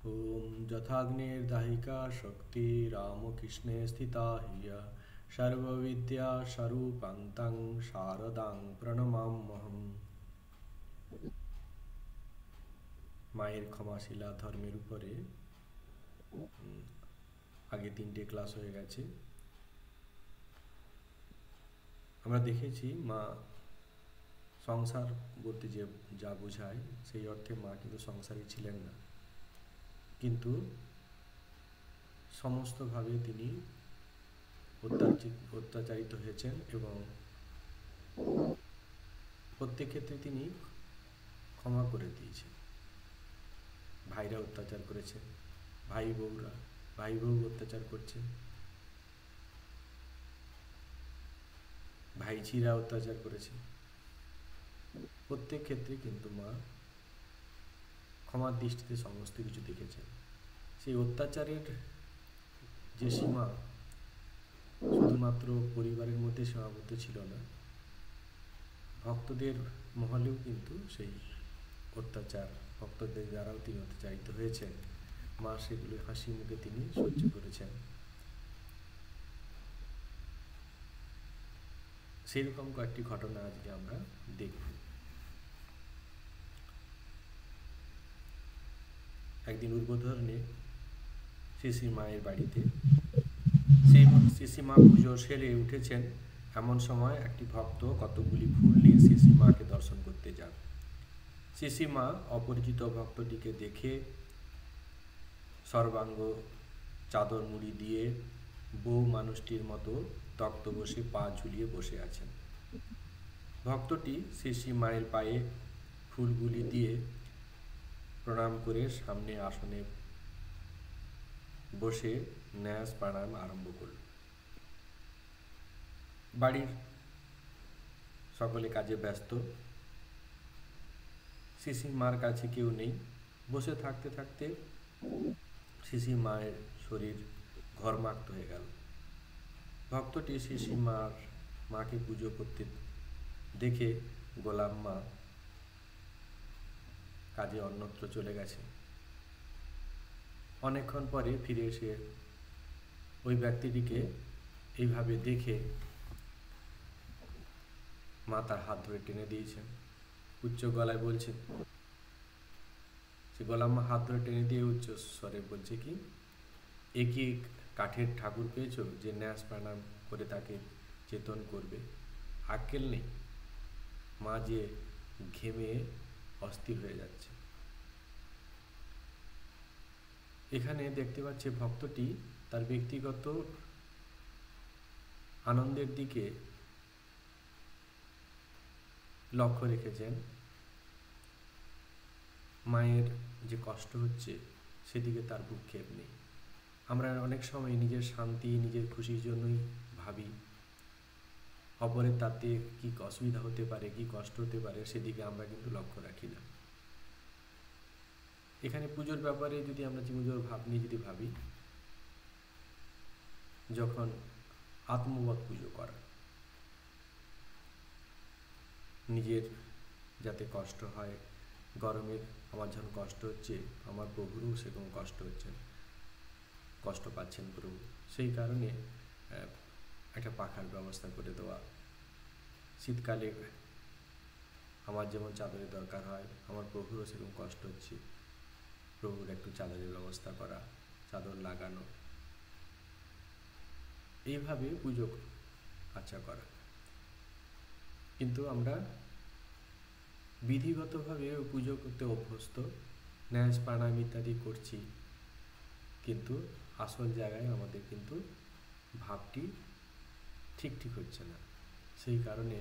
ॐ यथाग्निर्दाहिका शक्ति रामकृष्णे स्थिता ह्य सर्वविद्यास्वरूपां तं शारदां প্রণমাম্যহম। মায়ের ক্ষমাশীলা ধর্মের উপরে আগে 3টে ক্লাস হয়ে গেছে। আমরা দেখেছি মা সংসার বলতে যে যা বোঝায় সেই অর্থে মা কিন্তু সংসারী ছিলেন না, কিন্তু সমস্তভাবে তিনি অত্যাচারিত হয়েছেন এবং প্রত্যেক ক্ষেত্রে তিনি ক্ষমা করে দিয়েছেন। ভাইরা অত্যাচার করেছে, ভাই বউ অত্যাচার করছে, ভাইঝিরা অত্যাচার করেছে, প্রত্যেক ক্ষেত্রে কিন্তু মা ক্ষমার দৃষ্টিতে সমস্ত কিছু দেখেছেন। সেই অত্যাচারের যে সীমা শুধুমাত্র পরিবারের মধ্যে সীমাবদ্ধ ছিল না, ভক্তদের মহলেও কিন্তু সেই অত্যাচার, ভক্তদের দ্বারাও তিনি অত্যাচারিত হয়েছেন। মা সেগুলো হাসি মুখে তিনি সহ্য করেছেন। সেরকম কয়েকটি ঘটনা আজকে আমরা দেখব। একদিন উদ্বোধনে শ্রী মায়ের বাড়িতে শ্রী মা পুজো সেরে উঠেছেন। এমন সময় একটি ভক্ত কতগুলি ফুল নিয়ে শ্রী মাকে দর্শন করতে যান। শ্রী মা অপরিচিত ভক্তটিকে দেখে সর্বাঙ্গ চাদর মুড়ি দিয়ে বউ মানুষটির মতো তক্ত বসে পা ঝুলিয়ে বসে আছেন। ভক্তটি শ্রী মায়ের পায়ে ফুলগুলি দিয়ে প্রণাম করে সামনে আসনে বসে ন্যাস প্রাণায়াম আরম্ভ করল। বাড়ির সকলে কাজে ব্যস্ত, শ্রী মার কাছে কেউ নেই। বসে থাকতে থাকতে শ্রী মায়ের শরীর ঘর্মাক্ত হয়ে গেল। ভক্তটি শ্রী মাকে পুজো করতে দেখে গোলাম মা কাজে অন্যত্র চলে গেছে। অনেকক্ষণ পরে ফিরে এসে ওই ব্যক্তিটিকে এইভাবে দেখে মা তার হাত ধরে টেনে দিয়েছেন। উচ্চ গলায় বলছেন, সে গোলাম মা হাত ধরে টেনে দিয়ে উচ্চ স্বরে বলছে কি, এ কি কাঠের ঠাকুর পেয়েছ যে ন্যাস প্রাণাম করে তাকে চেতন করবে? আক্কেল নেই? মা যে ঘেমে অস্থির হয়ে যাচ্ছে। এখানে দেখতে পাচ্ছে ভক্তটি তার ব্যক্তিগত আনন্দের দিকে লক্ষ্য রেখেছেন। মায়ের যে কষ্ট হচ্ছে সেদিকে তার ভ্রূক্ষেপ নেই। আমরা অনেক সময় নিজের শান্তি, নিজের খুশির জন্যই ভাবি, অপরের তাতে কি অসুবিধা হতে পারে, কি কষ্ট হতে পারে সেদিকে আমরা কিন্তু লক্ষ্য রাখি না। এখানে পুজোর ব্যাপারে যদি আমরা পুজোর যদি ভাবি, যখন আত্মবোধ পুজো করা, নিজের যাতে কষ্ট হয়, গরমের আমার যখন কষ্ট হচ্ছে, আমার প্রভুরও সেরকম কষ্ট হচ্ছে, কষ্ট পাচ্ছেন প্রভু, সেই কারণে একটা পাখার ব্যবস্থা করে দেওয়া। শীতকালে আমার যেমন চাদরের দরকার হয়, আমার প্রভুরও সেরকম কষ্ট হচ্ছে, প্রভুর একটু চাদরের ব্যবস্থা করা, চাদর লাগানো, এইভাবে পুজো আচ্ছা করা। কিন্তু আমরা বিধিগতভাবে পুজো করতে অভ্যস্ত, ন্যাস প্রাণায়াম ইত্যাদি করছি, কিন্তু আসল জায়গায় আমাদের কিন্তু ভাবটি ঠিক হচ্ছে না। সেই কারণে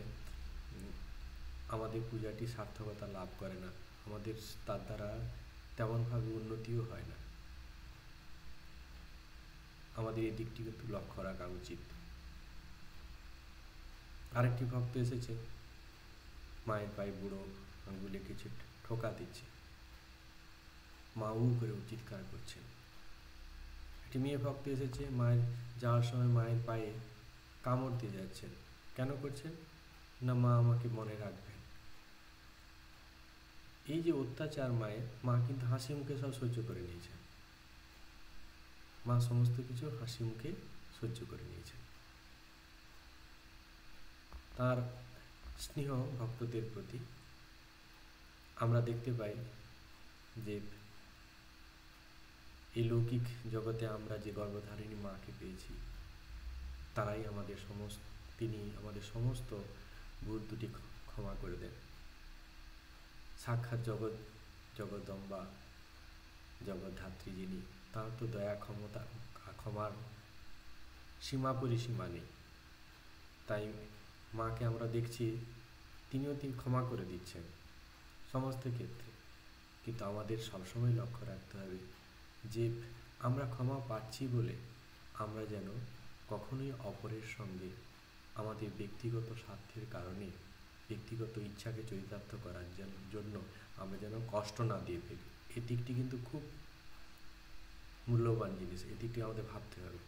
আমাদের পূজাটি সার্থকতা লাভ করে না, আমাদের তার দ্বারা তেমনভাবে উন্নতিও হয় না। আমাদের এই দিকটি কিন্তু লক্ষ্য রাখা উচিত। আরেকটি ভক্ত এসেছে, মায়ের পায়ে বুড়ো আঙ্গুলে কিছু ঠোকা দিচ্ছে, মা উ করে চিৎকার করছে। একটি মেয়ে ভক্ত এসেছে, মায়ের যাওয়ার সময় মায়ের পায়ে কামড় দিয়ে যাচ্ছেন। কেন করছেন না? মা আমাকে মনে রাখবেন। এই যে অত্যাচার মায়ের, মা কিন্তু হাসি মুখে সব সহ্য করে নিয়েছেন। মা সমস্ত কিছু হাসি মুখে সহ্য করে নিয়েছেন। তার স্নেহ ভক্তদের প্রতি আমরা দেখতে পাই যে এই লৌকিক জগতে আমরা যে গর্ভধারিণী মাকে পেয়েছি, তারাই তিনি আমাদের সমস্ত ভুল ত্রুটি ক্ষমা করে দেন। সাক্ষাৎ জগদম্বা, জগদ্ধাত্রী যিনি, তার তো দয়া ক্ষমতা ক্ষমার সীমা পরিসীমা নেই। তাই মাকে আমরা দেখছি তিনি ক্ষমা করে দিচ্ছেন সমস্ত ক্ষেত্রে। কিন্তু আমাদের সবসময় লক্ষ্য রাখতে হবে যে আমরা ক্ষমা পাচ্ছি বলে আমরা যেন কখনোই অপরের সঙ্গে আমাদের ব্যক্তিগত স্বার্থের কারণে, ব্যক্তিগত ইচ্ছাকে চরিতার্থ করার জন্য আমরা যেন কষ্ট না দিয়ে ফেলি। এই দিকটি কিন্তু খুব মূল্যবান জিনিস, এই দিকটি আমাদের ভাবতে হবে।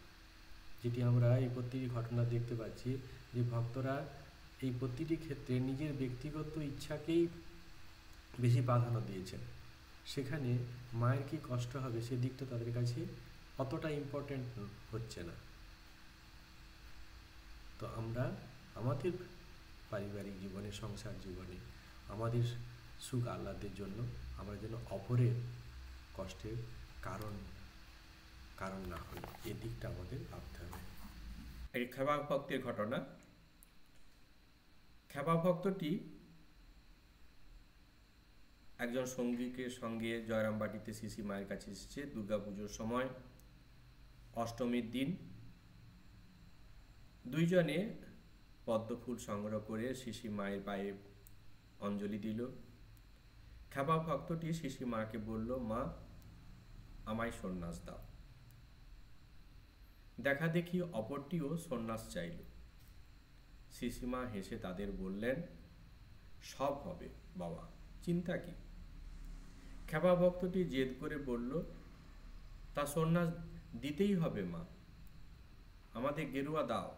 যেটি আমরা এই প্রতিটি ঘটনা দেখতে পাচ্ছি যে ভক্তরা এই প্রতিটি ক্ষেত্রে নিজের ব্যক্তিগত ইচ্ছাকেই বেশি প্রাধান্য দিয়েছেন। সেখানে মায়ের কি কষ্ট হবে সে দিকটা তাদের কাছে অতটা ইম্পর্টেন্ট হচ্ছে না। তো আমরা আমাদের পারিবারিক জীবনে, সংসার জীবনে আমাদের সুখ আহ্লাদের জন্য আমরা যেন অপরের কষ্টের কারণ না হই, এই দিকটা আমাদের ভাবতে হবে। এই খেপা ভক্তের ঘটনা। খেপা ভক্তটি একজন সঙ্গীকে সঙ্গে জয়রামবাটিতে শিশি মায়ের কাছে এসেছে দুর্গাপুজোর সময়, অষ্টমীর দিন। দুইজনে পদ্মফুল সংগ্রহ করে শিশি মায়ের পায়ে অঞ্জলি দিল। খেপা ভক্তটি শিশি মাকে বলল, মা আমায় সন্ন্যাস দাও। দেখা দেখি অপরটিও সন্ন্যাস চাইল। শিশিমা হেসে তাদের বললেন, সব হবে বাবা, চিন্তা কি? খেপা ভক্তটি জেদ করে বলল, তা সন্ন্যাস দিতেই হবে মা, আমাদের গেরুয়া দাও।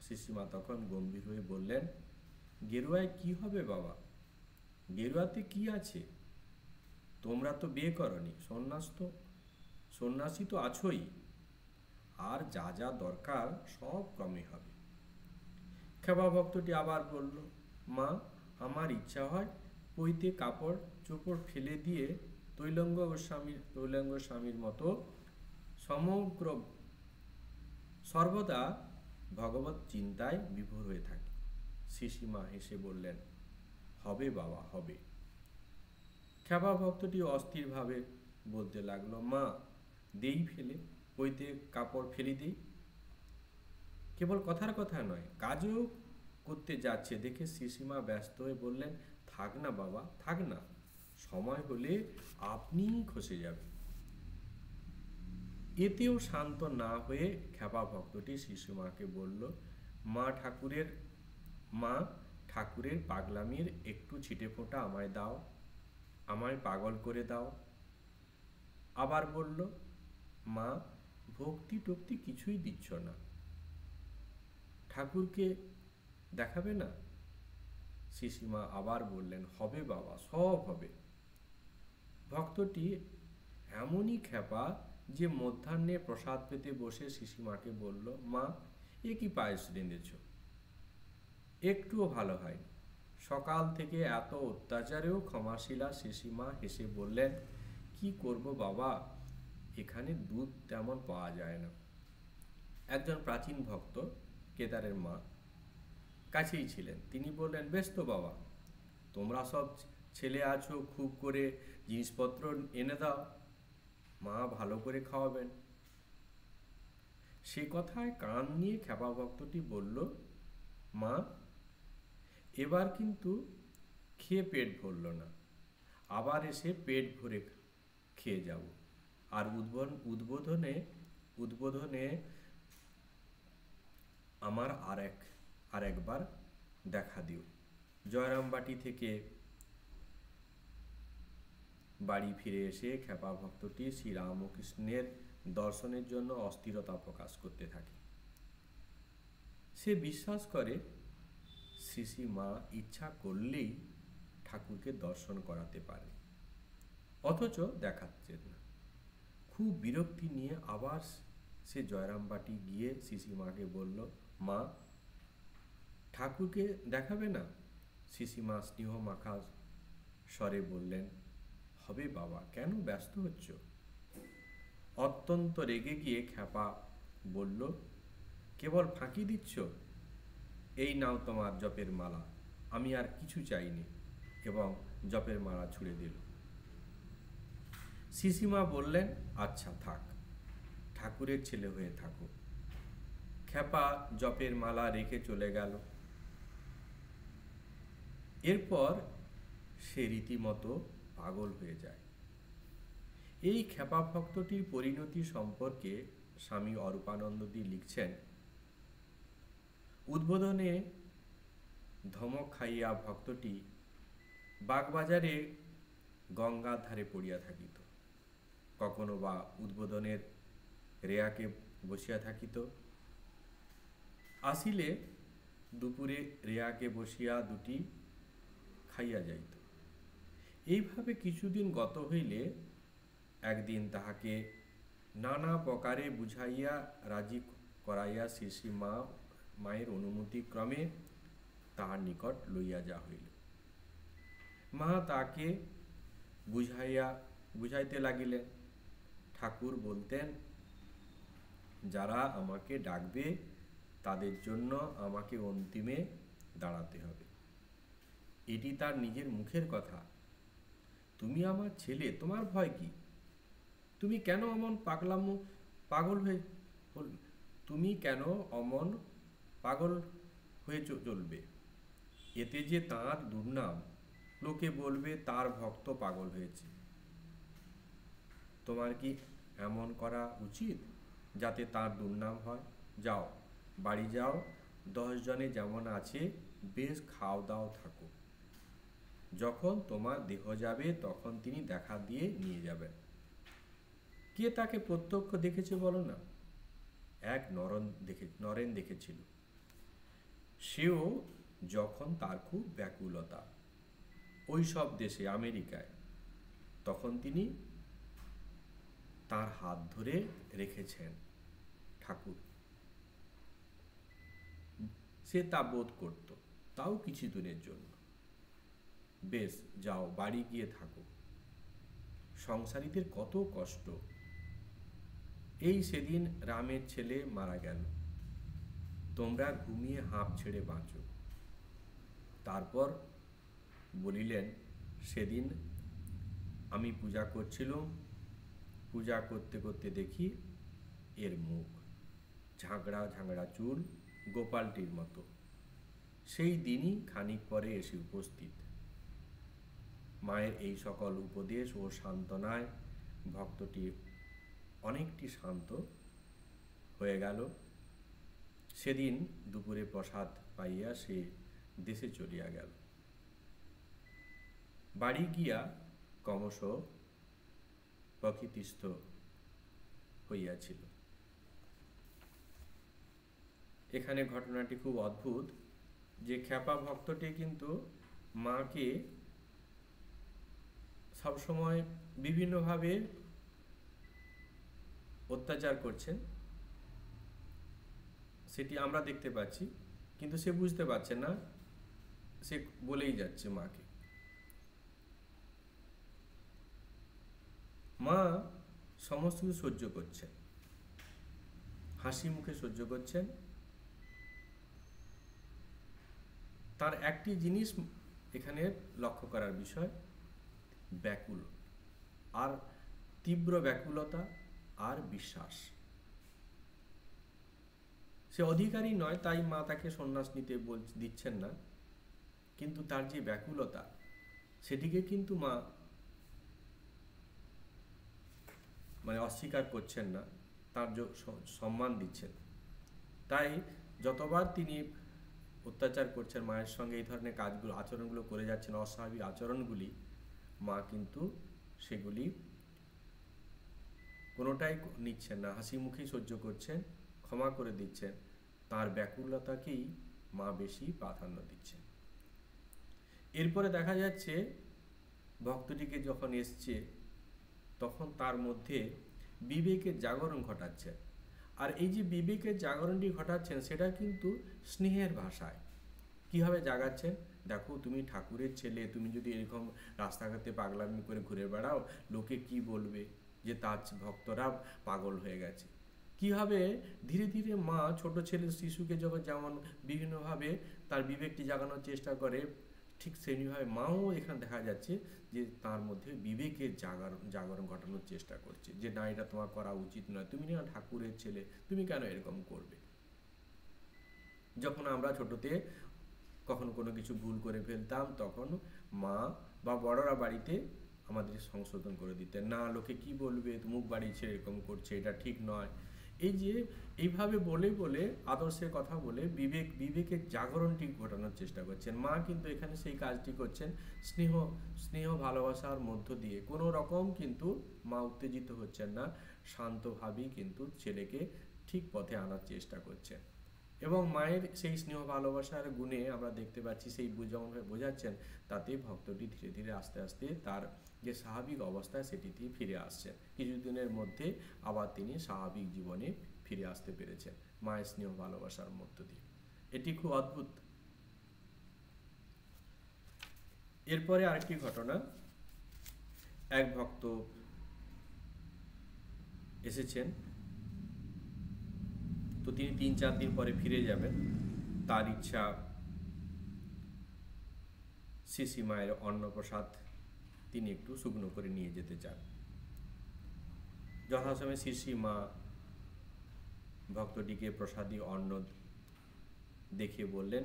শিশিমা তখন গম্ভীর হয়ে বললেন, গেরুয়ায় কি হবে বাবা? গেরুয়াতে কি আছে? তোমরা তো বিয়ে করনি, সন্ন্যাসী তো আছোই, আর যা যা দরকার সব ক্রমে হবে। খেপা ভক্তটি আবার বলল, মা আমার ইচ্ছা হয় পৈতে কাপড় চোপড় ফেলে দিয়ে তৈলঙ্গ স্বামীর মতো সমগ্র সর্বদা ভগবত চিন্তায় বিভোর হয়ে থাকি। শিশিমা হেসে বললেন, হবে বাবা, হবে। খেপা ভক্তটি অস্থিরভাবে বলতে লাগলো, মা দেই ফেলে, পৈতে কাপড় ফেলি দেই। কেবল কথার কথা নয়, কাজও করতে যাচ্ছে দেখে শিশিমা ব্যস্ত হয়ে বললেন, থাক না বাবা, থাক না, সময় হলে আপনিই খসে যাবে। এতেও শান্ত না হয়ে খেপা ভক্তটি শিশিমাকে বলল, মা ঠাকুরের পাগলামির একটু ছিটেফোঁটা আমায় দাও, আমায় পাগল করে দাও। আবার বলল, মা ভক্তি টক্তি কিছুই দিচ্ছ না, ঠাকুরকে দেখাবে না? শিশিমা আবার বললেন, হবে বাবা, সব হবে। ভক্তটি এমনই খেপা যে মধ্যাহ্নে প্রসাদ পেতে বসে শিশিমাকে বলল, মা এ কি পায়েস রেঁধেছ, একটুও ভালো হয়নি। সকাল থেকে এত অত্যাচারেও ক্ষমাশীলা শিশিমা হেসে বললেন, কি করব বাবা, এখানে দুধ তেমন পাওয়া যায় না। একজন প্রাচীন ভক্ত, কেদারের মা, কাছেই ছিলেন। তিনি বললেন, বেশ তো বাবা, তোমরা সব ছেলে আছো, খুব করে জিনিসপত্র এনে দাও, মা ভালো করে খাওয়াবেন। সে কথায় কান নিয়ে খেপা ভক্তটি বলল, মা এবার কিন্তু খেয়ে পেট ভরল না, আবার এসে পেট ভরে খেয়ে যাব, আর উদ্বোধনে আমার আরেকবার দেখা দিও। জয়রামবাটি থেকে বাড়ি ফিরে এসে খেপা ভক্তটি শ্রীরামকৃষ্ণের দর্শনের জন্য অস্থিরতা প্রকাশ করতে থাকে। সে বিশ্বাস করে শিশি মা ইচ্ছা করলেই ঠাকুরকে দর্শন করাতে পারে, অথচ দেখাচ্ছেন না। খুব বিরক্তি নিয়ে আবার সে জয়রামবাটি গিয়ে শিশিমাকে বলল, মা, ঠাকুরকে দেখাবে না? শিশিমা স্নেহ মাখা স্বরে বললেন, হবে বাবা, কেন ব্যস্ত হচ্ছ? অত্যন্ত রেগে গিয়ে ক্ষেপা বলল, কেবল ফাঁকি দিচ্ছ? এই নাও তোমার জপের মালা, আমি আর কিছু চাইনি, এবং জপের মালা ছুঁড়ে দিল। শিশিমা বললেন, আচ্ছা থাক, ঠাকুরের ছেলে হয়ে থাকো। ক্ষেপা জপের মালা রেখে চলে গেল। এরপর সে রীতিমতো পাগল হয়ে যায়। এই ক্ষেপা ভক্তটির পরিণতি সম্পর্কে স্বামী অরূপানন্দজি লিখছেন, উদ্বোধনে ধমক খাইয়া ভক্তটি বাগবাজারে গঙ্গার ধারে পড়িয়া থাকিত, কখনো বা উদ্বোধনের রেয়াকে বসিয়া থাকিত, আসিলে দুপুরে রেয়াকে বসিয়া দুটি খাইয়া যাইত। এইভাবে কিছুদিন গত হইলে একদিন তাহাকে নানা প্রকারে বুঝাইয়া রাজি করাইয়া শিশিমা মায়ের অনুমতি ক্রমে তাহার নিকট লইয়া যাওয়া হইল। মা তাকে বুঝাইতে লাগিলেন। ঠাকুর বলতেন, যারা আমাকে ডাকবে তাদের জন্য আমাকে অন্তিমে দাঁড়াতে হবে। এটি তার নিজের মুখের কথা। তুমি আমার ছেলে, তোমার ভয় কি? তুমি কেন অমন পাগল হয়ে চলবে? এতে যে তাঁর দুর্নাম, লোকে বলবে তার ভক্ত পাগল হয়েছে। তোমার কি এমন করা উচিত যাতে তার দুর্নাম হয়? যাও, বাড়ি যাও, 10 জনে যেমন আছে বেশ খাও দাও থাকো। যখন তোমার দেহ যাবে তখন তিনি দেখা দিয়ে নিয়ে যাবেন। কে তাকে প্রত্যক্ষ দেখেছে বলো না? এক নরেন দেখেছিল। সেও যখন তার খুব ব্যাকুলতা ওই সব দেশে, আমেরিকায়, তখন তিনি তার হাত ধরে রেখেছেন ঠাকুর। সে তা বোধ করত, তাও কিছু দিনের জন্য। বেশ, যাও, বাড়ি গিয়ে থাকো। সংসারীদের কত কষ্ট। এই সেদিন রামের ছেলে মারা গেল, তোমরা ঘুমিয়ে হাঁপ ছেড়ে বাঁচো। তারপর বলিলেন, সেদিন আমি পূজা করছিলুম, পূজা করতে করতে দেখি এর মুখ, ঝাঁকড়া ঝাঁকড়া চুল, গোপালটির মতো। সেই দিনই খানিক পরে এসে উপস্থিত। মায়ের এই সকল উপদেশ ও সান্ত্বনায় ভক্তটি অনেকটি শান্ত হয়ে গেল। সেদিন দুপুরে প্রসাদ পাইয়া সে দেশে চলিয়া গেল। বাড়ি গিয়া ক্রমশ প্রকৃতিস্থ হইয়াছিল। এখানে ঘটনাটি খুব অদ্ভুত, যে ক্ষেপা ভক্তটি কিন্তু মাকে সবসময় বিভিন্নভাবে অত্যাচার করছেন, সেটি আমরা দেখতে পাচ্ছি, কিন্তু সে বুঝতে পারছে না, সে বলেই যাচ্ছে মাকে। মা সমস্ত কিছু সহ্য করছেন, হাসি মুখে সহ্য করছেন। তার একটি জিনিস এখানে লক্ষ্য করার বিষয়, ব্যাকুল, আর তীব্র ব্যাকুলতা আর বিশ্বাস। সে অধিকারী নয়, তাই মা তাকে সন্ন্যাস নিতে দিচ্ছেন না, কিন্তু তার যে ব্যাকুলতা, সেটিকে কিন্তু মা অস্বীকার করছেন না, তার সম্মান দিচ্ছেন। তাই যতবার তিনি অত্যাচার করছেন মায়ের সঙ্গে, এই ধরনের কাজগুলো, আচরণগুলো করে যাচ্ছেন, অস্বাভাবিক আচরণগুলি, মা কিন্তু সেগুলি কোনোটাই নিচ্ছেন না, হাসি মুখেই সহ্য করছেন, ক্ষমা করে দিচ্ছেন। তার ব্যাকুলতাকেই মা বেশি প্রাধান্য দিচ্ছেন। এরপরে দেখা যাচ্ছে ভক্তটিকে যখন এসছে, তখন তার মধ্যে বিবেকের জাগরণ ঘটাচ্ছেন। আর এই যে বিবেকের জাগরণটি ঘটাচ্ছেন সেটা কিন্তু স্নেহের ভাষায়। কীভাবে জাগাচ্ছেন? দেখো, তুমি ঠাকুরের ছেলে, তুমি যদি এরকম রাস্তাঘাটে পাগলামি করে ঘুরে বেড়াও, লোকে কি বলবে যে তার ভক্তরা পাগল হয়ে গেছে। কীভাবে ধীরে ধীরে মা ছোট ছেলে শিশুকে যখন যেমন বিভিন্নভাবে তার বিবেকটি জাগানোর চেষ্টা করে, ঠিক সেমনিভাবে মাও এখানে দেখা যাচ্ছে যে তার মধ্যে বিবেকের জাগরণ ঘটানোর চেষ্টা করছে, যে না, এটা তোমার করা উচিত নয়, তুমি না ঠাকুরের ছেলে, তুমি কেন এরকম করবে। যখন আমরা ছোটতে কখন কোনো কিছু ভুল করে ফেলতাম, তখন মা বা বড়রা বাড়িতে আমাদের সংশোধন করে দিতেন, না লোকে কি বলবে, মুখ বাড়িয়েছে, এরকম করছে, এটা ঠিক নয়। এই যে এইভাবে বলে বলে আদর্শের কথা বলে বিবেকের জাগরণটি ঘটানোর চেষ্টা করছেন মা, কিন্তু এখানে সেই কাজটি করছেন স্নেহ স্নেহ ভালোবাসার মধ্য দিয়ে। কোনো রকম কিন্তু মা উত্তেজিত হচ্ছেন না, শান্তভাবেই কিন্তু ছেলেকে ঠিক পথে আনার চেষ্টা করছেন। এবং মায়ের সেই স্নেহ ভালোবাসার গুণে আমরা দেখতে পাচ্ছি, সেই যেমনভাবে বোঝাচ্ছেন, তাতে ভক্তটি ধীরে ধীরে আস্তে আস্তে তার যে স্বাভাবিক অবস্থা সেটিতে ফিরে আসছেন। কিছুদিনের মধ্যে আবার তিনি স্বাভাবিক জীবনে ফিরে আসতে পেরেছেন মায়ের স্নেহ ভালোবাসার মধ্য দিয়ে। এটি খুব অদ্ভুত। এরপরে আরেকটি ঘটনা, এক ভক্ত এসেছেন, তো তিনি 3-4 দিন পরে ফিরে যাবেন। তার ইচ্ছা শ্রী মায়ের অন্নপ্রসাদ তিনি একটু শুকনো করে নিয়ে যেতে চান। যথাসময়ে শ্রী মা ভক্তটিকে প্রসাদী অন্ন দেখে বললেন,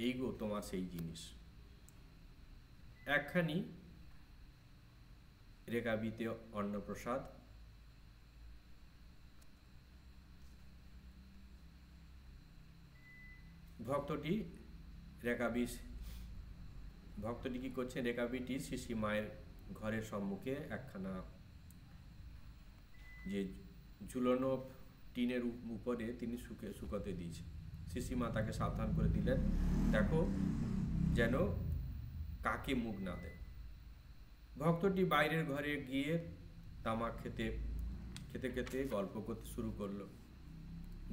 এই গো তোমার সেই জিনিস। একখানি রেকাবিতে অন্নপ্রসাদ, ভক্তটি কি করছেন, রেকাবিটি শ্রী মায়ের ঘরের সম্মুখে একখানা যে ঝুলানো টিনের উপরে তিনি শুকোতে দিয়েছেন। শ্রী মা তাকে সাবধান করে দিলেন, দেখো যেন কাকে মুখ না দেয়। ভক্তটি বাইরের ঘরে গিয়ে তামাক খেতে খেতে গল্প করতে শুরু করলো।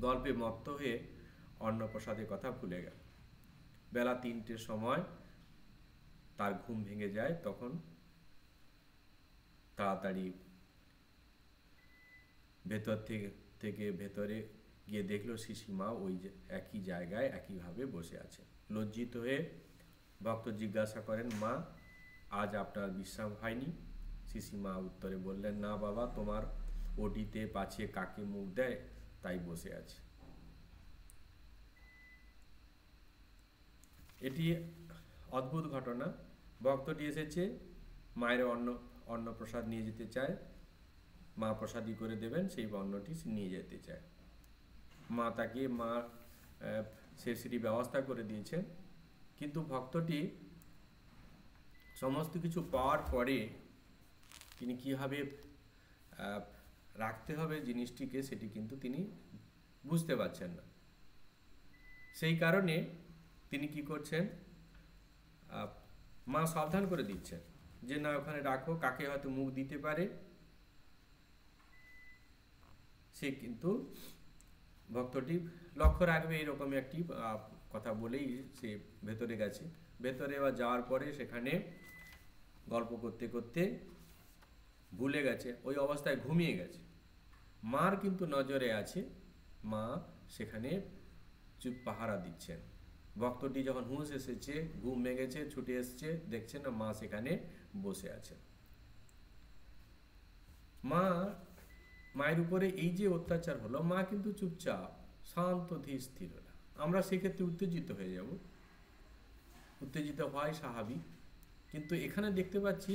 গল্পে মত্ত হয়ে অন্নপ্রসাদের কথা ভুলে গেল। বেলা 3টের সময় তার ঘুম ভেঙে যায়। তখন তাড়াতাড়ি ভেতর থেকে ভেতরে গিয়ে দেখলো শ্রী মা ওই একই জায়গায় একইভাবে বসে আছে। লজ্জিত হয়ে ভক্ত জিজ্ঞাসা করেন, মা আজ আপনার বিশ্রাম হয়নি? শ্রী মা উত্তরে বললেন, না বাবা, তোমার ওটিতে পাছে কাকে মুখ দেয়, তাই বসে আছে। এটি অদ্ভুত ঘটনা। ভক্তটি এসেছে, মায়ের অন্নপ্রসাদ নিয়ে যেতে চায়, মা প্রসাদী করে দেবেন, সেই অন্নটি নিয়ে যেতে চায়। মা তাকে সেটি ব্যবস্থা করে দিয়েছেন। কিন্তু ভক্তটি সমস্ত কিছু পাওয়ার পরে তিনি কীভাবে রাখতে হবে জিনিসটিকে, সেটি কিন্তু তিনি বুঝতে পারছেন না। সেই কারণে তিনি কি করছেন, মা সাবধান করে দিচ্ছেন যে না, ওখানে রাখো, কাকে হয়তো মুখ দিতে পারে। সে কিন্তু ভক্তটি লক্ষ্য রাখবে, এরকম একটি কথা বলেই সে ভেতরে গেছে। ভেতরে এবার যাওয়ার পরে সেখানে গল্প করতে করতে ভুলে গেছে, ওই অবস্থায় ঘুমিয়ে গেছে। মার কিন্তু নজরে আছে, মা সেখানে চুপ পাহারা দিচ্ছেন। ভক্তটি যখন হুঁশ এসেছে, ঘুম ভেঙেছে, ছুটে এসছে, দেখছেন না মা সেখানে বসে আছে। মায়ের উপরে এই যে অত্যাচার হলো, মা কিন্তু চুপচাপ শান্ত ধীর স্থির হলো। আমরা সেক্ষেত্রে উত্তেজিত হয়ে যাব, উত্তেজিত হয় স্বাভাবিক। কিন্তু এখানে দেখতে পাচ্ছি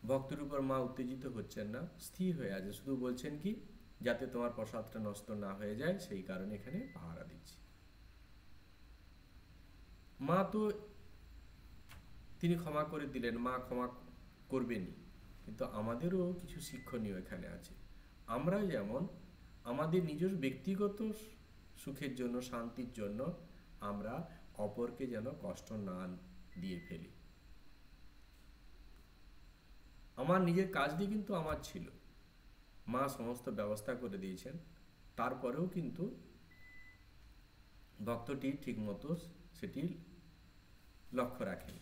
ভক্তের উপর মা উত্তেজিত হচ্ছেন না, স্থির হয়ে আছে। শুধু বলছেন কি, যাতে তোমার প্রসাদটা নষ্ট না হয়ে যায়, সেই কারণে এখানে পাহারা দিচ্ছি। মা তো তিনি ক্ষমা করে দিলেন, মা ক্ষমা করবেনই, কিন্তু আমাদেরও কিছু শিক্ষণীয় এখানে আছে। আমরা যেমন আমাদের নিজের ব্যক্তিগত সুখের জন্য, শান্তির জন্য আমরা অপরকে যেন কষ্ট না দিয়ে ফেলি। আমার নিজের কাজটি কিন্তু আমার ছিল, মা সমস্ত ব্যবস্থা করে দিয়েছেন, তারপরেও কিন্তু ভক্তটি ঠিকমতো সেটি লক্ষ্য রাখেন।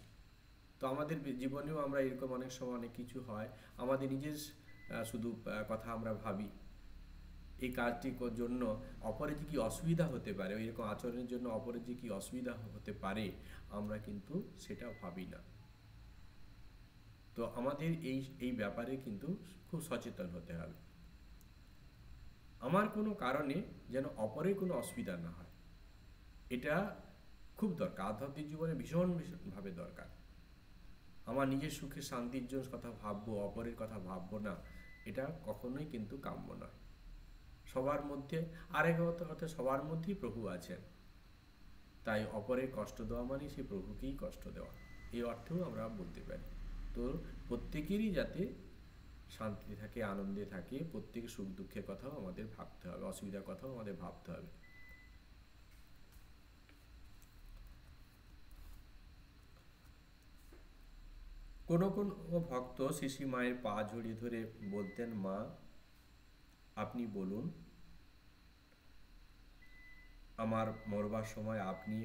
তো আমাদের জীবনেও আমরা এরকম অনেক সময় অনেক কিছু হয়, আমাদের নিজের শুধু কথা আমরা ভাবি, এই কাজটির জন্য অপরের যে কী অসুবিধা হতে পারে, এরকম আচরণের জন্য অপরের যে কী অসুবিধা হতে পারে, আমরা কিন্তু সেটা ভাবি না। তো আমাদের এই ব্যাপারে কিন্তু খুব সচেতন হতে হবে। আমার কোনো কারণে যেন অপরের কোনো অসুবিধা না হয়, এটা খুব দরকার, আধ্যাত্মিক জীবনে ভীষণভাবে দরকার। আমার নিজের সুখে শান্তির জন্য কথা ভাববো, অপরের কথা ভাববো না, এটা কখনোই কিন্তু কাম্য নয়। সবার মধ্যে আরেক অর্থে সবার মধ্যেই প্রভু আছেন, তাই অপরের কষ্ট দেওয়া মানে সেই প্রভুকেই কষ্ট দেওয়া, এই অর্থেও আমরা বলতে পারি। তো প্রত্যেকেরই যাতে শান্তি থাকে, আনন্দে থাকে, প্রত্যেকের সুখ দুঃখের কথাও আমাদের ভাবতে হবে, অসুবিধার কথাও আমাদের ভাবতে হবে। কোনো কোনো ভক্ত শিশি মায়ের পা জড়িয়ে ধরে বলতেন, মা আপনি বলুন, আমার মরবার সময় আপনি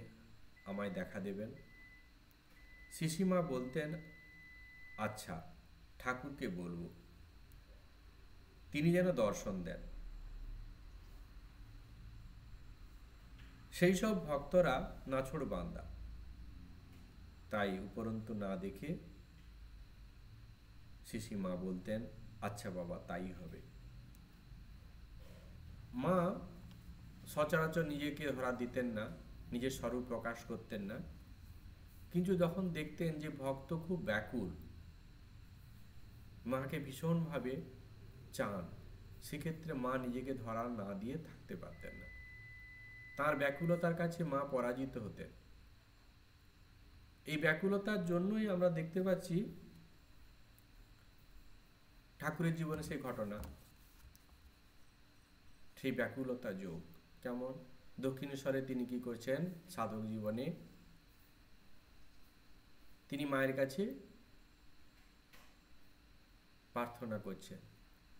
আমায় দেখা দেবেন। শিশিমা বলতেন, আচ্ছা ঠাকুরকে বলবো, তিনি যেন দর্শন দেন। সেই সব ভক্তরা নাছোড়বান্দা, তাই উপরন্তু না দেখে শিশিমা বলতেন, আচ্ছা বাবা তাই হবে। মা সচরাচর নিজেকে ধরা দিতেন না, নিজের স্বরূপ প্রকাশ করতেন না, কিন্তু যখন দেখতেন যে ভক্ত খুব ব্যাকুল, মাকে ভীষণভাবে চান, সেক্ষেত্রে মা নিজেকে ধরা না দিয়ে থাকতে পারতেন না। তার ব্যাকুলতার কাছে মা পরাজিত হতেন। এই ব্যাকুলতার জন্যই আমরা দেখতে পাচ্ছি ঠাকুরের জীবনে সেই ঘটনা, সেই ব্যাকুলতা যোগ। কেমন দক্ষিণেশ্বরে তিনি কি করছেন, সাধক জীবনে তিনি মায়ের কাছে প্রার্থনা করছেন,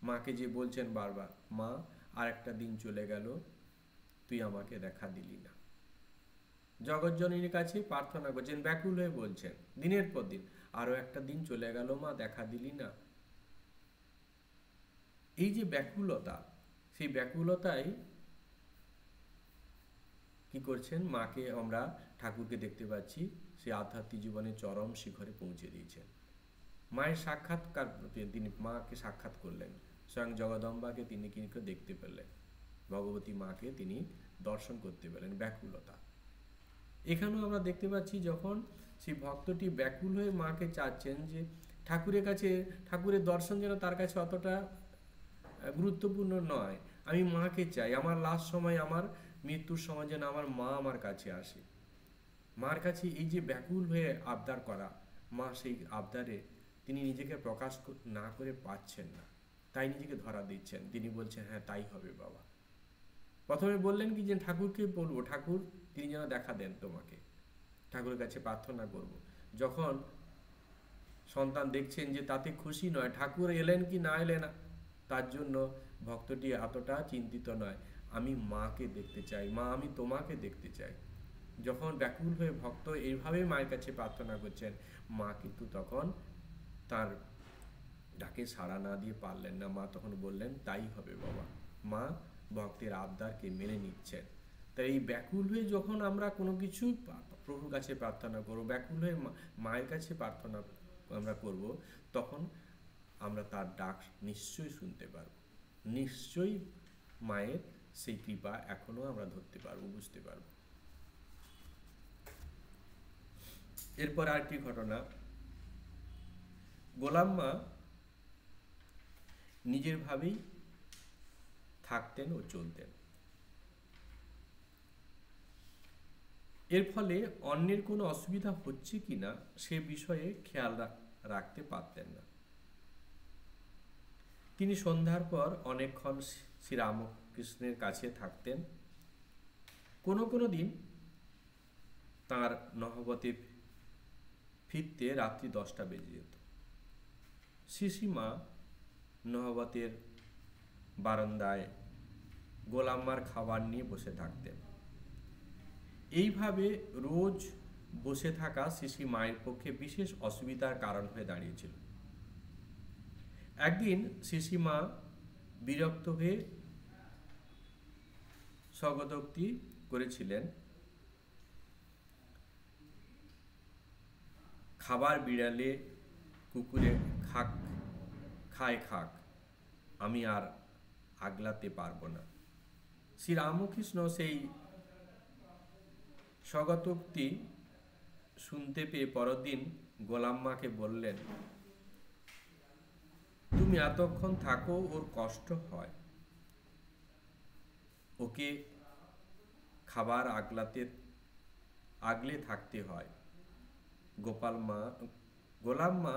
মাকে যে বলছেন বারবার, মা আর একটা দিন চলে গেল, তুই আমাকে দেখা দিলি না। জগজ্জননীর কাছে প্রার্থনা করছেন, ব্যাকুল হয়ে বলছেন দিনের পর দিন, আরো একটা দিন চলে গেল মা, দেখা দিলি না। এই যে ব্যাকুলতা, সেই ব্যাকুলতাই কি করছেন, মাকে আমরা ঠাকুরকে দেখতে পাচ্ছি সেই আধ্যাত্মিক জীবনে চরম শিখরে পৌঁছে দিয়েছেন। মায়ের সাক্ষাৎকার, তিনি মাকে সাক্ষাৎ করলেন, স্বয়ং জগদম্বাকে তিনি কিন্তু দেখতে পেলেন, ভগবতী মাকে তিনি দর্শন করতে পেলেন। ব্যাকুলতা এখানেও আমরা দেখতে পাচ্ছি, যখন সেই ভক্তটি ব্যাকুল হয়ে মাকে চাচ্ছেন যে ঠাকুরের কাছে, ঠাকুরের দর্শন যেন তার কাছে অতটা গুরুত্বপূর্ণ নয়, আমি মাকে চাই, আমার লাস্ট সময়, আমার মৃত্যুর সময় যেন আমার মা আমার কাছে আসে। মার কাছে এই যে ব্যাকুল হয়ে আবদার করা, মা সেই আবদারে তিনি নিজেকে প্রকাশ না করে পাচ্ছেন না, তাই নিজেকে ধরা দিচ্ছেন। তিনি বলছেন, হ্যাঁ তাই হবে বাবা। প্রথমে বললেন কি যে ঠাকুরকে বলবো, ঠাকুর তিনি যেন দেখা দেন তোমাকে, ঠাকুরের কাছে প্রার্থনা করব। যখন সন্তান দেখছেন যে তাতে খুশি নয়, ঠাকুর এলেন কি না এলেন তার জন্য ভক্তটি এতটা চিন্তিত নয়, আমি মাকে দেখতে চাই, মা আমি তোমাকে দেখতে চাই। যখন ব্যাকুল হয়ে ভক্ত এইভাবে মায়ের কাছে প্রার্থনা করছেন, মা কিন্তু তখন তার ডাকে সাড়া না দিয়ে পারলেন না। মা তখন বললেন, তাই হবে বাবা। মা ভক্তের আবদারকে মেনে নিচ্ছেন। তাই এই ব্যাকুল হয়ে যখন আমরা কোনো কিছু প্রভুর কাছে প্রার্থনা করব, ব্যাকুল হয়ে মায়ের কাছে প্রার্থনা আমরা করব, তখন আমরা তার ডাক নিশ্চয়ই শুনতে পারব, নিশ্চয়ই মায়ের সেই কৃপা এখনো আমরা ধরতে পারবো, বুঝতে পারবো। এরপর আরেকটি ঘটনা, গোলাম মা নিজের ভাবেই থাকতেন ও চলতেন, এর ফলে অন্যের কোনো অসুবিধা হচ্ছে কিনা সে বিষয়ে খেয়াল রাখতে পারতেন না। তিনি সন্ধ্যার পর অনেকক্ষণ শ্রীরামকৃষ্ণের কাছে থাকতেন। কোনো কোনো দিন তাঁর নহবতে ফিরতে রাত্রি 10টা বেজে যেত। শিশিমা নহবতের বারান্দায় গোলাম্মার খাবার নিয়ে বসে থাকতেন। এইভাবে রোজ বসে থাকা শিশি মায়ের পক্ষে বিশেষ অসুবিধার কারণ হয়ে দাঁড়িয়েছিল। একদিন শিশি মা বিরক্ত হয়ে স্বগতোক্তি করেছিলেন, খাবার বিড়ালে কুকুরে খায় খাক, আমি আর আগলাতে পারবো না। শ্রীরামকৃষ্ণ সেই স্বগতোক্তি শুনতে পেয়ে পরদিন গোলাম্মাকে বললেন, তুমি এতক্ষণ থাকো, ওর কষ্ট হয়, ওকে খাবার আগলে থাকতে হয়। গোলাম্মা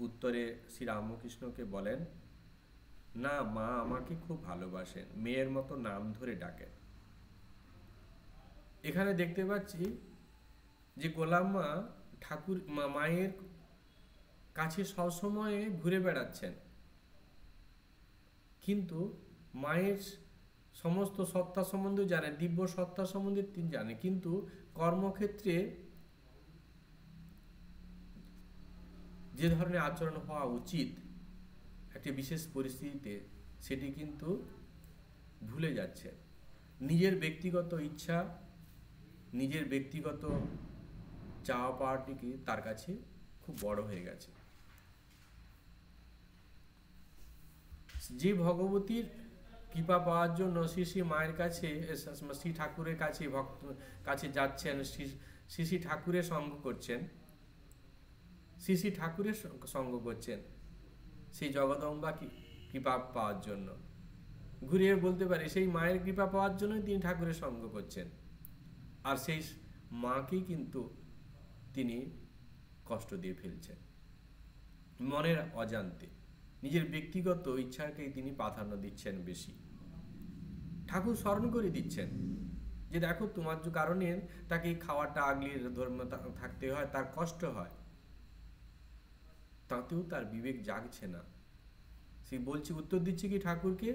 উত্তরে শ্রীরামকৃষ্ণকে বলেন, না, মা আমাকে খুব ভালোবাসেন, মেয়ের মতো নাম ধরে ডাকেন। এখানে দেখতে পাচ্ছি যে গোলাম্মা মায়ের কাছে সবসময় ঘুরে বেড়াচ্ছেন, কিন্তু মায়ের সমস্ত সত্তা সম্বন্ধে জানেন, দিব্য সত্তা সম্বন্ধে তিনি জানেন, কিন্তু কর্মক্ষেত্রে যে ধরনের আচরণ হওয়া উচিত একটি বিশেষ পরিস্থিতিতে, সেটি কিন্তু ভুলে যাচ্ছে। নিজের ব্যক্তিগত ইচ্ছা, নিজের ব্যক্তিগত চাওয়া পাওয়াটিকে তার কাছে খুব বড় হয়ে গেছে। যে ভগবতীর কৃপা পাওয়ার জন্য শ্রী মায়ের কাছে, শ্রী ঠাকুরের কাছে যাচ্ছেন, শ্রী ঠাকুরের সঙ্গ করছেন, শ্রী ঠাকুরের সঙ্গ করছেন সেই জগদম্বা কৃপা পাওয়ার জন্য, ঘুরিয়ে বলতে পারে সেই মায়ের কৃপা পাওয়ার জন্যই তিনি ঠাকুরের সঙ্গ করছেন। আর সেই মাকেই কিন্তু তিনি কষ্ট দিয়ে ফেলছেন মনের অজান্তে, নিজের ব্যক্তিগত ইচ্ছাকেই তিনি প্রাধান্য দিচ্ছেন বেশি। ঠাকুর স্মরণ করে দিচ্ছেন যে দেখো, তোমার যে কারণে তাকে খাওয়াটা আগলিয়ে ধর্ম থাকতে হয়, তার কষ্ট হয়, তাতেও তার বিবেক জাগছে না। সে বলছে, উত্তর দিচ্ছে কি ঠাকুরকে,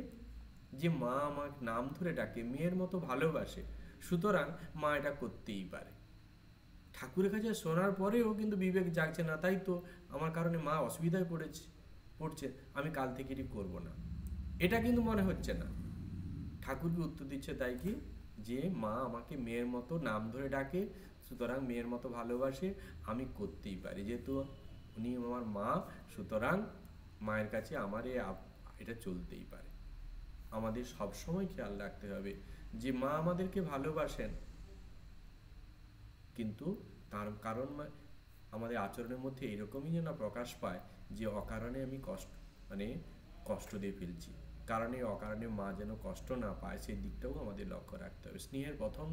যে মা আমার নাম ধরে ডাকে, মেয়ের মতো ভালোবাসে, সুতরাং মা এটা করতেই পারে। ঠাকুরের কাছে শোনার পরেও কিন্তু বিবেক জাগছে না, তাই তো আমার কারণে মা অসুবিধায় পড়ছে, আমি কাল থেকে এটি করবো না, এটা কিন্তু মনে হচ্ছে না। ঠাকুরকে উত্তর দিচ্ছে তাই কি, যে মা আমাকে মেয়ের মতো নাম ধরে ডাকে, সুতরাং মেয়ের মতো ভালোবাসে, আমি করতেই পারি, যেহেতু উনি আমার মা, সুতরাং মায়ের কাছে আমার এটা চলতেই পারে। আমাদের সবসময় খেয়াল রাখতে হবে যে মা আমাদেরকে ভালোবাসেন, কিন্তু তার কারণ আমাদের আচরণের মধ্যে এরকমই যেন প্রকাশ পায় যে অকারণে আমি কষ্ট দিয়ে ফেলছি, কারণে অকারণে মা যেন কষ্ট না পায়, সেই দিকটাও আমাদের লক্ষ্য রাখতে হবে। স্নেহের প্রথম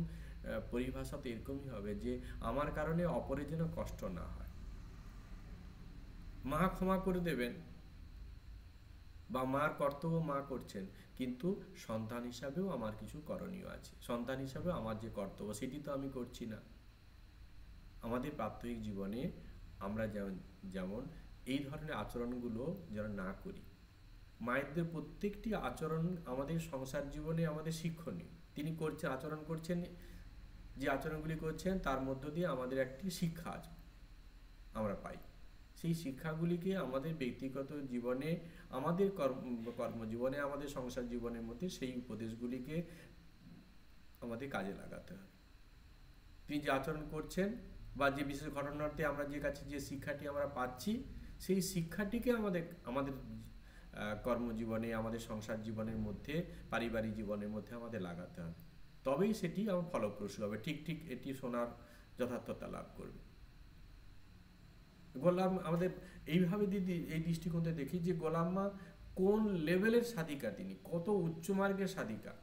পরিভাষা তো এরকমই হবে যে আমার কারণে অপরের যেন কষ্ট না হয়। মা ক্ষমা করে দেবেন বা মার কর্তব্য মা করছেন, কিন্তু সন্তান হিসাবেও আমার কিছু করণীয় আছে, সন্তান হিসাবেও আমার যে কর্তব্য সেটি তো আমি করছি না। আমাদের প্রাত্যহিক জীবনে আমরা যেমন এই ধরনের আচরণগুলো যেন না করি। মায়েদের প্রত্যেকটি আচরণ আমাদের সংসার জীবনে আমাদের শিক্ষণীয়। তিনি আচরণ করছেন, যে আচরণগুলি করছেন তার মধ্য দিয়ে আমাদের একটি শিক্ষা আমরা পাই। সেই শিক্ষাগুলিকে আমাদের ব্যক্তিগত জীবনে, আমাদের কর্মজীবনে, আমাদের সংসার জীবনের মধ্যে সেই উপদেশগুলিকে আমাদের কাজে লাগাতে হবে। তিনি যে আচরণ করছেন বা যে বিশেষ ঘটনাতে আমরা যে কাছে যে শিক্ষাটি আমরা পাচ্ছি, সেই শিক্ষাটিকে আমাদের কর্মজীবনে, আমাদের সংসার জীবনের মধ্যে, পারিবারিক জীবনের মধ্যে আমাদের লাগাতে হবে, তবেই সেটি আমার ফলপ্রসূ হবে, ঠিক এটি শোনার যথার্থতা লাভ করবে। আমাদের এইভাবে এই দৃষ্টিকোণে দেখি যে গোলাম্মা কোন লেভেলের সাধিকা, তিনি কত উচ্চ মার্গের সাধিকা,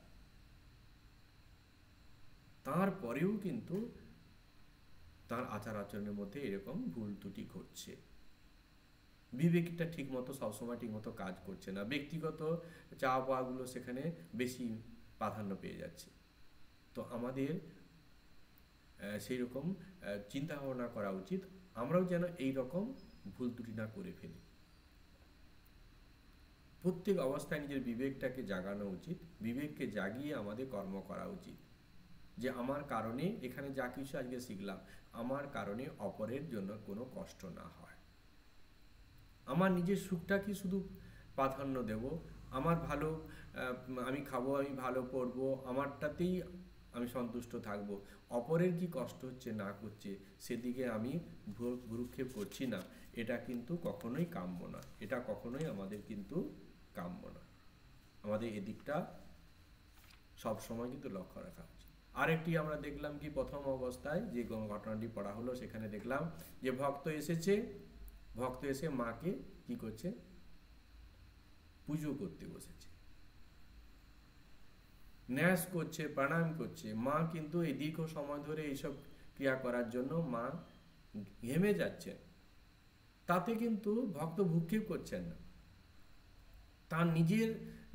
তারপরেও কিন্তু তার আচার আচরণের মধ্যে এরকম ভুল ত্রুটি ঘটছে, বিবেকটা ঠিক মতো সবসময় ঠিক মতো কাজ করছে না, ব্যক্তিগত চাওয়া পাওয়াগুলো সেখানে বেশি প্রাধান্য পেয়ে যাচ্ছে। তো আমাদের সেই রকম চিন্তা ভাবনা করা উচিত, আমরাও যেন এই রকম ভুল ত্রুটি না করে ফেলি। প্রত্যেক অবস্থায় নিজের বিবেকটাকে জাগানো উচিত, বিবেককে জাগিয়ে আমাদের কর্ম করা উচিত, যে আমার কারণে এখানে যা কিছু আজকে শিখলাম, আমার কারণে অপরের জন্য কোনো কষ্ট না হয়। আমার নিজের সুখটাকে শুধু প্রাধান্য দেব, আমার ভালো, আমি খাবো, আমি ভালো পড়বো, আমারটাতেই আমি সন্তুষ্ট থাকব, অপরের কি কষ্ট হচ্ছে না করছে সেদিকে আমি ভ্রুক্ষেপ করছি না, এটা কিন্তু কখনোই কাম্য না, এটা কখনোই আমাদের কিন্তু কাম্য না। আমাদের এদিকটা সবসময় কিন্তু লক্ষ্য রাখা উচিত। আরেকটি আমরা দেখলাম কি, প্রথম অবস্থায় যে ঘটনাটি পড়া হলো সেখানে দেখলাম যে ভক্ত এসে মাকে কি করছে, পুজো করতে বসেছে, ন্যাস করছে, প্রণাম করছে। মা কিন্তু এই দীর্ঘ সময় ধরে এইসব ক্রিয়া করার জন্য মা ঘেমে যাচ্ছেন, তাতে কিন্তু ভক্ত ভ্রুক্ষেপ করছেন না, তার নিজের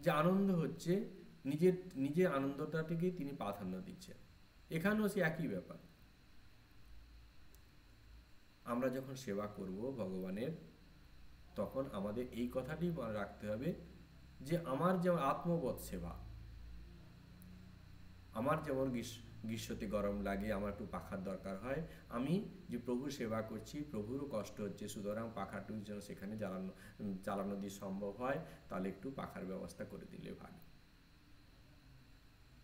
যে আনন্দ হচ্ছে, নিজের আনন্দটাকে তিনি প্রাধান্য দিচ্ছেন। এখানেও সে একই ব্যাপার। আমরা যখন সেবা করব ভগবানের, তখন আমাদের এই কথাটি মনে রাখতে হবে যে আমার যেমন আত্মবোধ সেবা, আমার যেমন গ্রীষ্মতে গরম লাগে, আমার একটু পাখার দরকার হয়, আমি যে প্রভুর সেবা করছি, প্রভুরও কষ্ট হচ্ছে, সুতরাং পাখাটু যেন সেখানে জ্বালানো দিয়ে সম্ভব হয়, তাহলে একটু পাখার ব্যবস্থা করে দিলে ভালো।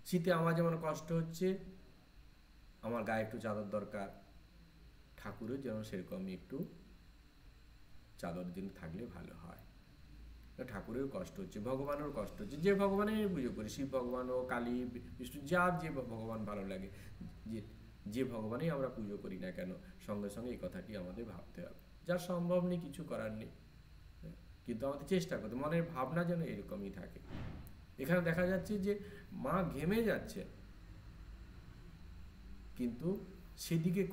শীতে আমার যেমন কষ্ট হচ্ছে, আমার গায়ে একটু চাদর দরকার, ঠাকুরের যেন সেরকমই একটু চাদর দিন থাকলে ভালো হয়। ঠাকুরের কষ্ট হচ্ছে, ভগবানেরও কষ্ট হচ্ছে, যে ভগবানের পুজো করি, শিব ভগবান ও কালী বিষ্ণু, যার যে ভগবান ভালো লাগে, যে ভগবানই আমরা পুজো করি না কেন, সঙ্গে সঙ্গে এই কথাটি আমাদের ভাবতে হবে। যার সম্ভব নেই, কিছু করার নেই, কিন্তু আমাদের চেষ্টা করতে, মনের ভাবনা যেন এরকমই থাকে। এখানে দেখা যাচ্ছে যে মা ঘেমে যাচ্ছে, কিন্তু সেদিকে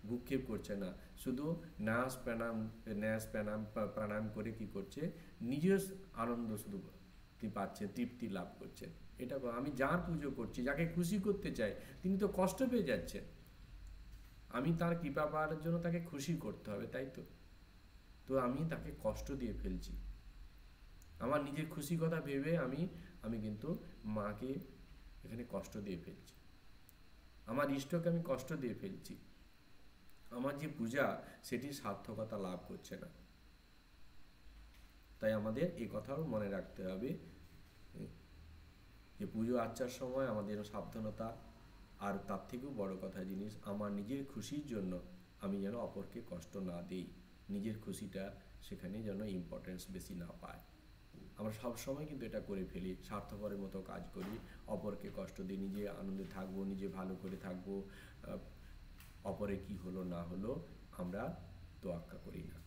ভ্রুক্ষেপ করছে না, শুধু প্রাণায়াম করে কি করছে, নিজের আনন্দ শুধু পাচ্ছে, তৃপ্তি লাভ করছেন। এটা আমি যার পুজো করছি, যাকে খুশি করতে চাই, তিনি তো কষ্ট পেয়ে যাচ্ছেন, আমি তার কৃপা পাওয়ার জন্য তাকে খুশি করতে হবে, তাই তো আমি তাকে কষ্ট দিয়ে ফেলছি, আমার নিজের খুশি কথা ভেবে আমি কিন্তু মাকে এখানে কষ্ট দিয়ে ফেলছি, আমার ইষ্টকে আমি কষ্ট দিয়ে ফেলছি, আমার যে পূজা সেটি সার্থকতা লাভ করছে না। তাই আমাদের এই কথাও মনে রাখতে হবে যে পুজো আর্চার সময় আমাদের সাবধানতা, আর তার থেকেও বড় কথা জিনিস, আমার নিজের খুশির জন্য আমি যেন অপরকে কষ্ট না দিই, নিজের খুশিটা সেখানে যেন ইম্পর্টেন্স বেশি না পায়। আমরা সবসময় কিন্তু এটা করে ফেলি, স্বার্থপরের মতো কাজ করি, অপরকে কষ্ট দিই, নিজে আনন্দে থাকবো, নিজে ভালো করে থাকবো, অপরে কি হলো না হলো আমরা তোয়াক্কা করি না।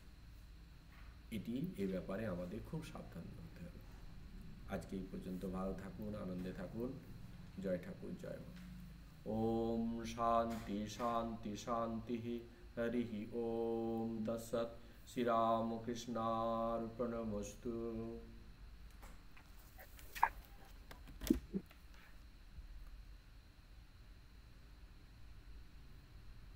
এই ব্যাপারে আমাদের খুব সাবধান হতে হবে। আজকে এই পর্যন্ত, ভালো থাকুন, আনন্দে থাকুন। জয় ঠাকুর, জয় মা। ওম শান্তি শান্তি শান্তি। হরি ওম তৎসৎ। শ্রীরামকৃষ্ণার্পণমস্তু।